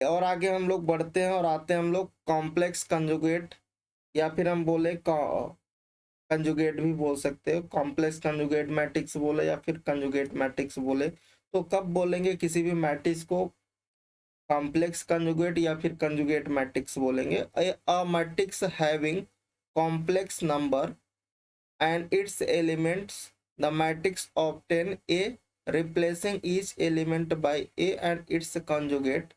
और आगे हम लोग बढ़ते हैं और आते हैं हम लोग कॉम्प्लेक्स कंजुगेट, या फिर हम बोले कंजुगेट भी बोल सकते हो, कॉम्प्लेक्स कंजुगेट मैट्रिक्स बोले या फिर कंजुगेट मैट्रिक्स बोले। तो कब बोलेंगे किसी भी मैट्रिक्स को कॉम्प्लेक्स कंजुगेट या फिर कंजुगेट मैट्रिक्स बोलेंगे? A matrix having complex number and its elements, the matrix obtain A replacing each element by A and its conjugate।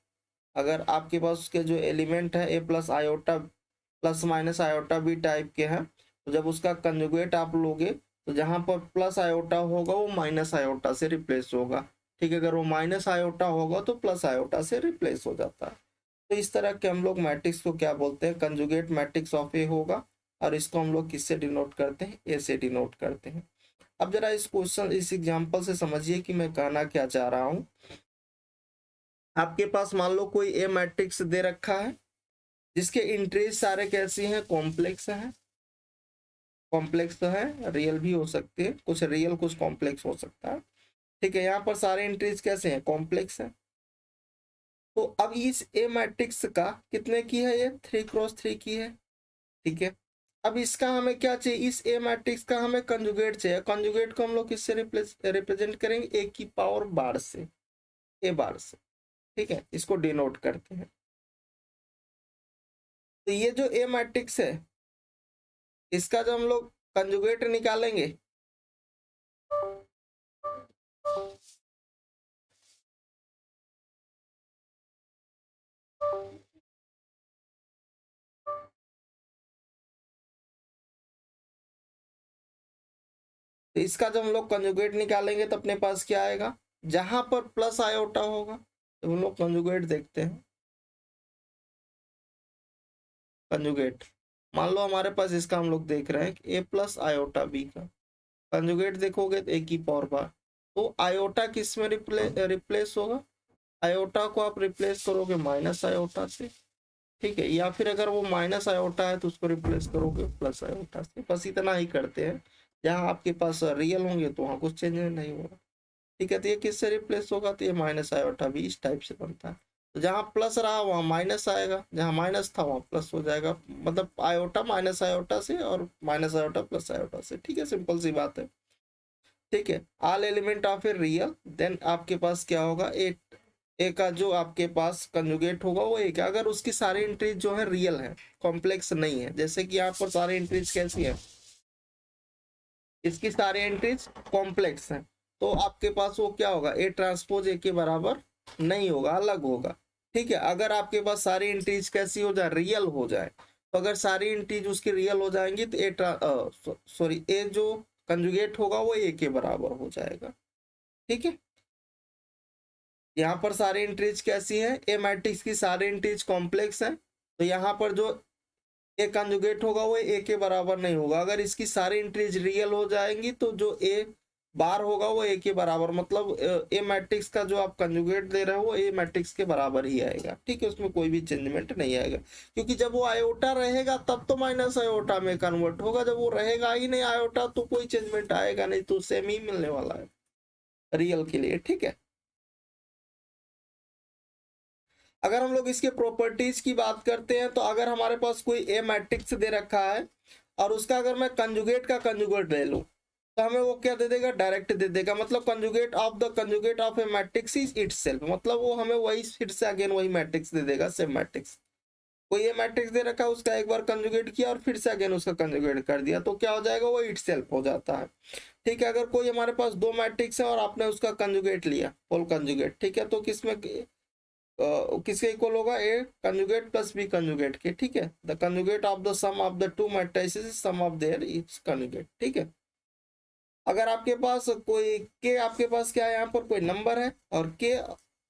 अगर आपके पास उसके जो एलिमेंट है A plus iota plus minus iota B type के हैं, तो जब उसका कंजुगेट आप लोगे तो जहां पर प्लस आयोटा होगा वो माइनस आयोटा से रिप्लेस होगा। ठीक है, अगर वो माइनस आयोटा होगा तो प्लस आयोटा से रिप्लेस हो जाता है। तो इस तरह के हम लोग मैट्रिक्स को क्या बोलते हैं? कंजुगेट मैट्रिक्स ऑफ ए होगा, और इसको हम लोग किससे डिनोट करते हैं? ए से डिनोट करते हैं। अब जरा इस क्वेश्चन इस एग्जांपल से समझिए कि मैं कहना क्या चाह रहा हूं। आपके पास मान लो कोई ए मैट्रिक्स दे रखा है जिसके इंट्रीज सारे कैसी हैं? कॉम्प्लेक्स हैं। कॉम्प्लेक्स तो है, रियल भी हो सकते हैं, कुछ रियल कुछ कॉम्प्लेक्स हो सकता है। ठीक है, यहाँ पर सारे इंट्रीज कैसे हैं? कॉम्प्लेक्स हैं। तो अब इस ए मैट्रिक्स का कितने की है? ये 3x3 की है। ठीक है, अब इसका हमें क्या चाहिए? इस ए मैट्रिक्स का हमें कंजुगेट चाहिए। कंजुगेट को हम लोग किससे रिप्रेजेंट करेंगे? ए की पावर बार से, ए बार से। ठीक है, इसको डिनोट करते हैं। तो ये जो ए मैट्रिक्स है इसका जब हम लोग कंजुगेट निकालेंगे तो इसका जब हम लोग कंजुगेट निकालेंगे तो अपने पास क्या आएगा? जहां पर प्लस आयोटा होगा तो हम लोग कंजुगेट देखते हैं। कंजुगेट मान लो हमारे पास इसका हम लोग देख रहे हैं कि ए प्लस आयोटा बी का कंजुगेट देखोगे तो ए की पावर बार। तो आयोटा किस में रिप्लेस होगा? आयोटा को आप रिप्लेस करोगे माइनस आयोटा से। ठीक है, या फिर अगर वो माइनस आयोटा है तो उसको रिप्लेस करोगे प्लस आयोटा से। बस इतना ही करते हैं। जहाँ आपके पास रियल होंगे तो वहाँ कुछ चेंज नहीं होगा। ठीक है, तो ये किससे रिप्लेस होगा? तो ये माइनस आयोटा भी इस टाइप से बनता है। तो जहाँ प्लस रहा वहाँ माइनस आएगा, जहाँ माइनस था वहाँ प्लस हो जाएगा। मतलब आयोटा माइनस आयोटा से और माइनस आयोटा प्लस आयोटा से। ठीक है, सिंपल सी बात है। ठीक है, all element of a real, then आपके पास क्या होगा? ए का जो आपके पास कंजुगेट होगा वो एक है, अगर उसकी सारी एंट्रीज जो है रियल है, कॉम्प्लेक्स नहीं है। जैसे कि यहाँ पर सारी एंट्रीज कैसी है? इसकी सारी एंट्रीज कॉम्प्लेक्स हैं। तो आपके पास वो क्या होगा? ए ट्रांसपोज ए के बराबर नहीं होगा, अलग होगा। ठीक है, अगर आपके पास सारी एंट्रीज कैसी हो जाए? रियल हो जाए। तो अगर सारी एंट्रीज उसकी रियल हो जाएंगी तो ए जो कंजुगेट होगा वो ए के बराबर हो जाएगा। ठीक है, यहाँ पर सारी एंट्रीज कैसी है? ए मैट्रिक्स की सारी एंट्रीज कॉम्प्लेक्स है। तो यहाँ पर जो ए कंजुगेट होगा वो ए के बराबर नहीं होगा। अगर इसकी सारी एंट्रीज रियल हो जाएंगी तो जो ए बार होगा वो ए के बराबर, मतलब ए मैट्रिक्स का जो आप कंजुगेट दे रहे हो वो ए मैट्रिक्स के बराबर ही आएगा। ठीक है, उसमें कोई भी चेंजमेंट नहीं आएगा, क्योंकि जब वो आयोटा रहेगा तब तो माइनस आयोटा में कन्वर्ट होगा। जब वो रहेगा ही नहीं आयोटा तो कोई चेंजमेंट आएगा नहीं, तो सेम ही मिलने वाला है रियल के लिए। ठीक है, अगर हम लोग इसके प्रॉपर्टीज की बात करते हैं तो अगर हमारे पास कोई ए मैट्रिक्स दे रखा है और उसका अगर मैं कंजुगेट का कंजुगेट ले लूं तो हमें वो क्या दे देगा? डायरेक्ट दे देगा। मतलब conjugate of the conjugate of a matrix is itself, मतलब वो हमें वही फिर से अगेन वही मैट्रिक्स दे देगा, सेम मैट्रिक्स। कोई ए मैट्रिक्स दे रखा है, उसका एक बार कंजुगेट किया और फिर से अगेन उसका कंजुगेट कर दिया तो क्या हो जाएगा? वो इटसेल्फ हो जाता है। ठीक है, अगर कोई हमारे पास दो मैट्रिक्स है और आपने उसका कंजुगेट लिया, होल कंजुगेट, ठीक है, तो किसमें किसके इक्वल होगा? A conjugate plus B conjugate के। ठीक है, the conjugate of the sum of the two matrices is sum of their is conjugate. ठीक है, अगर आपके पास कोई के, आपके पास क्या है? यहाँ पर कोई नंबर है और के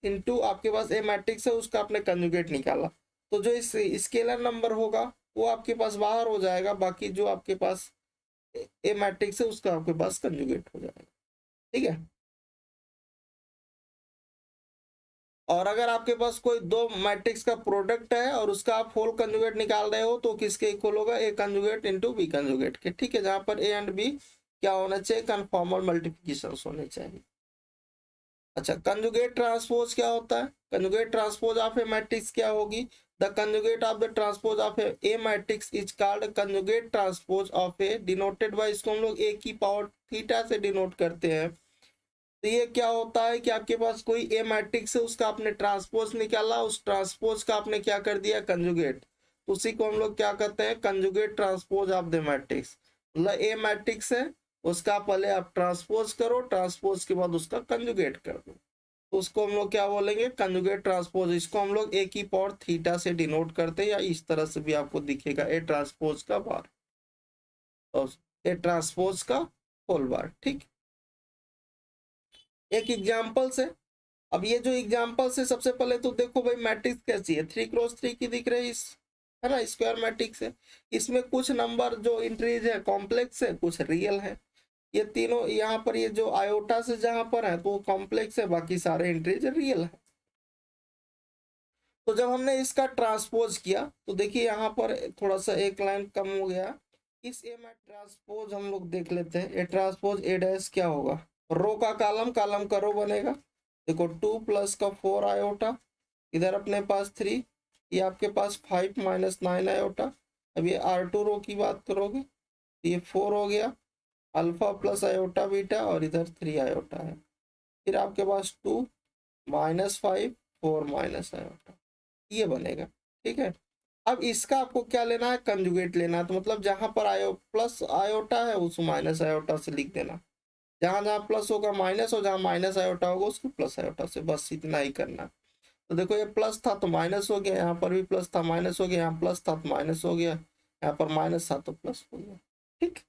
इनटू आपके पास ए मैट्रिक्स है, उसका आपने कंजुगेट निकाला, तो जो इस स्केलर नंबर होगा वो आपके पास बाहर हो जाएगा। बाकी जो आपके पास ए मैट्रिक्स है उसका आपके पास कंजुगेट हो जाएगा। ठीक है, और अगर आपके पास कोई दो मैट्रिक्स का प्रोडक्ट है और उसका आप होल कंजुगेट निकाल रहे हो तो किसके इक्वल होगा? A conjugate into B conjugate के। ठीक है, जहां पर ए एंड बी क्या होना चाहिए? कन्फॉर्मल मल्टीप्लिकेशन होने चाहिए। अच्छा, कंजुगेट ट्रांसपोज क्या होता है? Conjugate transpose of a matrix क्या होगी? The conjugate of the transpose of a matrix is called conjugate transpose of A, denoted by, इसको हम लोग ए की पावर थीटा से डिनोट करते हैं। तो ये क्या होता है कि आपके पास कोई ए मैट्रिक्स है, उसका आपने ट्रांसपोज निकाला, उस ट्रांसपोज का आपने क्या कर दिया? कंजुगेट। उसी को हम लोग क्या कहते हैं? Conjugate transpose of the matrix. मतलब ए मैट्रिक्स है, उसका पहले आप ट्रांसपोज करो, ट्रांसपोज के बाद उसका कंजुगेट कर दो, तो उसको हम लोग क्या बोलेंगे? Conjugate transpose. इसको हम लोग ए की पावर थीटा से डिनोट करते हैं, या इस तरह से भी आपको दिखेगा, ए ट्रांसपोज का बार और ए ट्रांसपोज का होल बार। ठीक, एक एग्जाम्पल से। अब ये जो एग्जाम्पल से, सबसे पहले तो देखो भाई मैट्रिक्स कैसी है, 3x3 की दिख रही है ना, स्क्वायर मैट्रिक्स है। इसमें कुछ नंबर जो इंट्रीज है कॉम्प्लेक्स है, कुछ रियल है। ये तीनों यहाँ पर, ये जो आयोटा से जहां पर है तो वो कॉम्प्लेक्स है, बाकी सारे इंट्रीज रियल है। तो जब हमने इसका ट्रांसपोज किया तो देखिए यहाँ पर थोड़ा सा एक लाइन कम हो गया। इस ए में ट्रांसपोज हम लोग देख लेते हैं। ए ट्रांसपोज ए डैश क्या होगा? रो का कॉलम, कॉलम का रो बनेगा। देखो 2 प्लस का 4 आयोटा, इधर अपने पास 3, ये आपके पास 5 माइनस 9 आयोटा। अब ये R2 रो की बात करोगे तो ये 4 हो गया, अल्फा प्लस आयोटा बीटा, और इधर 3 आयोटा है। फिर आपके पास 2 माइनस 5 4 माइनस आयोटा, ये बनेगा। ठीक है, अब इसका आपको क्या लेना है? कंजुगेट लेना है। तो मतलब जहां पर आयो प्लस आयोटा है उसको माइनस आयोटा से लिख देना, जहां जहां प्लस होगा माइनस, और जहां माइनस आयोटा होगा उसको प्लस आयोटा से, बस इतना ही करना। तो देखो ये प्लस था तो माइनस हो गया, यहाँ पर भी प्लस था माइनस हो गया, यहाँ प्लस था तो माइनस हो गया, यहाँ पर माइनस था तो प्लस हो गया। ठीक,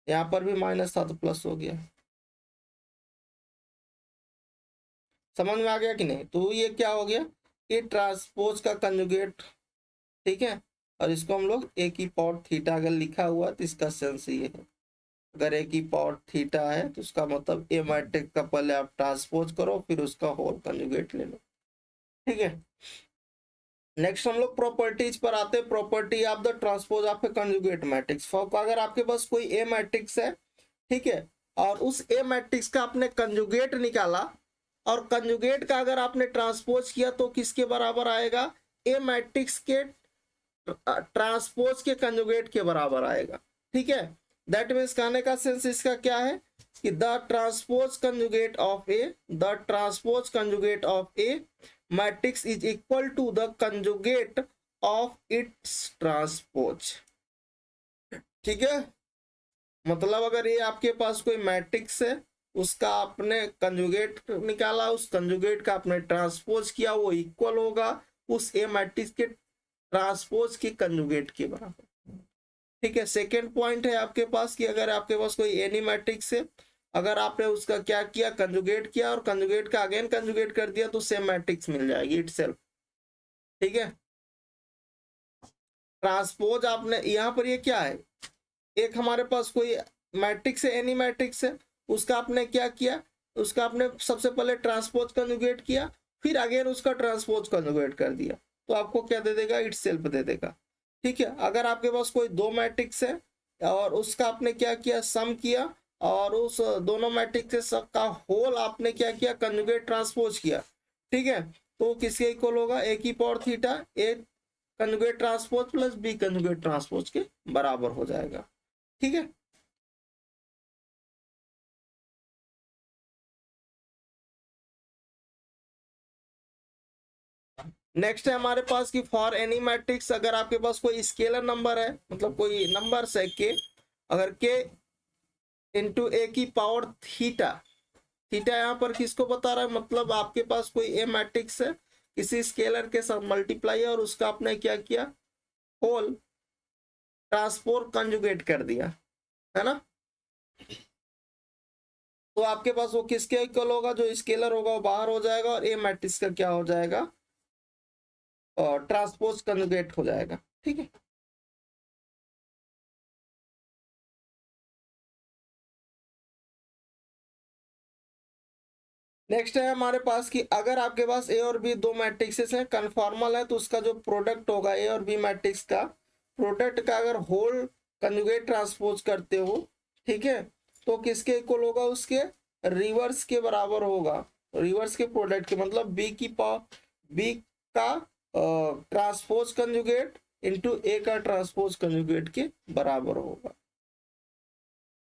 यहाँ पर भी माइनस था तो प्लस हो गया। समझ में आ गया कि नहीं? तो ये क्या हो गया? ये ट्रांसपोज का कंजुगेट। ठीक है, और इसको हम लोग ए की पावर थीटा अगर लिखा हुआ तो इसका सेंस ये है, अगर ए की पावर थीटा है तो उसका मतलब ए मैट्रिक्स का पहले आप ट्रांसपोज करो, फिर उसका होल कंजुगेट ले लो। ठीक है, नेक्स्ट हम लोग प्रॉपर्टीज पर आते हैं। Property of the transpose of A conjugate matrix. अगर आपके पास कोई ए मैट्रिक्स है, ठीक है, और उस ए मैट्रिक्स का आपने कंजुगेट निकाला, और कंजुगेट का अगर आपने ट्रांसपोज किया तो किसके बराबर आएगा? ए मैट्रिक्स के ट्रांसपोज के कंजुगेट के बराबर आएगा। ठीक है, दैट मीन्स कहने का सेंस इसका क्या है कि the transpose conjugate of A, the transpose conjugate of a matrix is equal to the conjugate of its transpose. ठीक है, मतलब अगर ये आपके पास कोई मैट्रिक्स है, उसका आपने कंजुगेट निकाला, उस कंजुगेट का आपने ट्रांसपोज किया, वो इक्वल होगा उस ए मैट्रिक्स के ट्रांसपोज के कंजुगेट के बराबर। ठीक है, सेकेंड पॉइंट है आपके पास कि अगर आपके पास कोई एनी मैट्रिक्स है, अगर आपने उसका क्या किया? कंजुगेट किया, और कंजुगेट का अगेन कंजुगेट कर दिया तो सेम मैट्रिक्स मिल जाएगी इटसेल्फ। ठीक है, ट्रांसपोज आपने यहाँ पर, ये क्या है? एक हमारे पास कोई मैट्रिक्स है, एनी मैट्रिक्स है, उसका आपने क्या किया? उसका आपने सबसे पहले ट्रांसपोज कंजुगेट किया, फिर अगेन उसका ट्रांसपोज कंजुगेट कर दिया, तो आपको क्या दे देगा? इटसेल्फ दे देगा। ठीक है, अगर आपके पास कोई दो मैट्रिक्स है और उसका आपने क्या किया? सम किया, और उस दोनों मैट्रिक्स का होल आपने क्या किया? कंजुगेट ट्रांसपोज किया। ठीक है, तो किसके इक्वल होगा? ए की power theta A conjugate transpose plus B conjugate transpose के बराबर हो जाएगा। ठीक है, नेक्स्ट है हमारे पास कि फॉर एनी मैट्रिक्स, अगर आपके पास कोई स्केलर नंबर है, मतलब कोई नंबर है के, अगर के इंटू ए की पावर थीटा, थीटा यहाँ पर किसको बता रहा है? मतलब आपके पास कोई ए मैट्रिक्स है, किसी स्केलर के साथ मल्टीप्लाई है, और उसका आपने क्या किया? होल ट्रांसपोज कंजुगेट कर दिया, है ना? तो आपके पास वो किसके इक्वल होगा? जो स्केलर होगा वो बाहर हो जाएगा, और ए मैट्रिक्स का क्या हो जाएगा? और ट्रांसपोज कंजुगेट हो जाएगा। ठीक है, नेक्स्ट है हमारे पास कि अगर आपके पास ए और बी दो मैट्रिक्सेस हैं, कन्फॉर्मल है, तो उसका जो प्रोडक्ट होगा ए और बी मैट्रिक्स का, प्रोडक्ट का अगर होल कंजुगेट ट्रांसपोज करते हो, ठीक है, तो किसके इक्वल होगा? उसके रिवर्स के बराबर होगा। रिवर्स के प्रोडक्ट के मतलब बी का ट्रांसपोज कंजुगेट इनटू ए का ट्रांसपोज कंजुगेट के बराबर होगा।